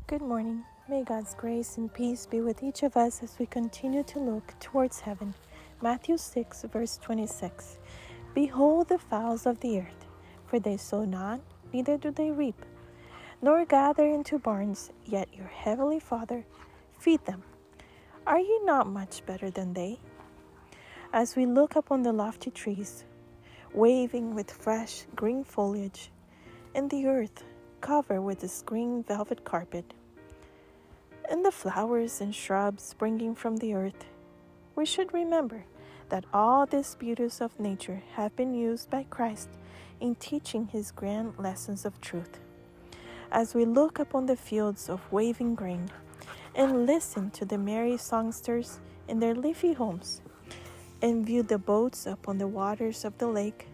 Good morning. May God's grace and peace be with each of us as we continue to look towards heaven. Matthew 6, verse 26. Behold the fowls of the earth, for they sow not, neither do they reap, nor gather into barns, yet your heavenly Father feed them. Are ye not much better than they? As we look upon the lofty trees, waving with fresh green foliage, and the earth covered with this green velvet carpet, and the flowers and shrubs springing from the earth, we should remember that all these beauties of nature have been used by Christ in teaching his grand lessons of truth. As we look upon the fields of waving grain and listen to the merry songsters in their leafy homes and view the boats upon the waters of the lake,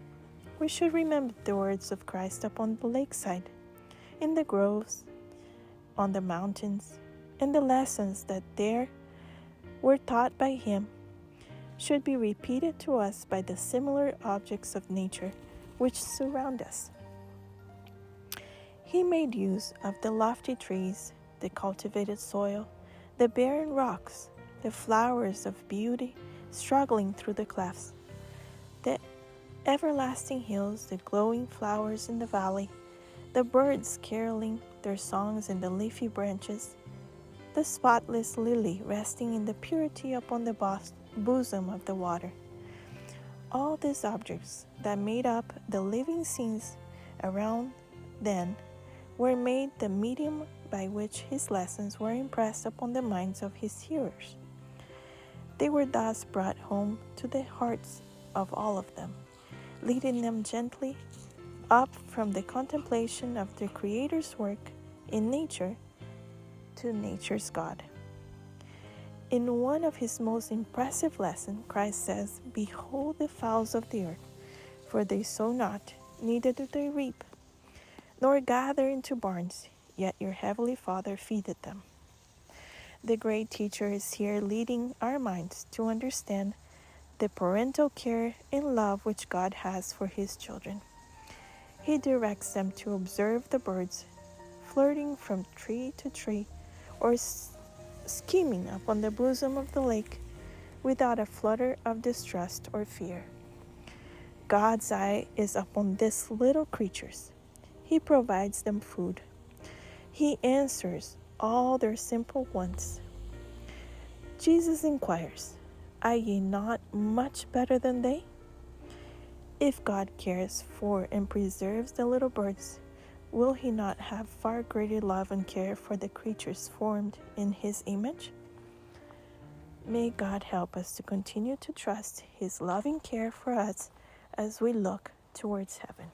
we should remember the words of Christ upon the lakeside, in the groves, on the mountains, and the lessons that there were taught by him should be repeated to us by the similar objects of nature which surround us. He made use of the lofty trees, the cultivated soil, the barren rocks, the flowers of beauty struggling through the clefts, the everlasting hills, the glowing flowers in the valley, the birds caroling their songs in the leafy branches, the spotless lily resting in the purity upon the bosom of the water. All these objects that made up the living scenes around then were made the medium by which his lessons were impressed upon the minds of his hearers. They were thus brought home to the hearts of all of them, leading them gently up from the contemplation of their Creator's work in nature to nature's God. In one of his most impressive lessons, Christ says, Behold the fowls of the earth, for they sow not, neither do they reap, nor gather into barns, yet your heavenly Father feedeth them. The great teacher is here leading our minds to understand the parental care and love which God has for his children. He directs them to observe the birds flirting from tree to tree, or skimming upon the bosom of the lake without a flutter of distrust or fear. God's eye is upon these little creatures. He provides them food. He answers all their simple wants. Jesus inquires, Are ye not much better than they? If God cares for and preserves the little birds, will he not have far greater love and care for the creatures formed in his image? May God help us to continue to trust his loving care for us as we look towards heaven.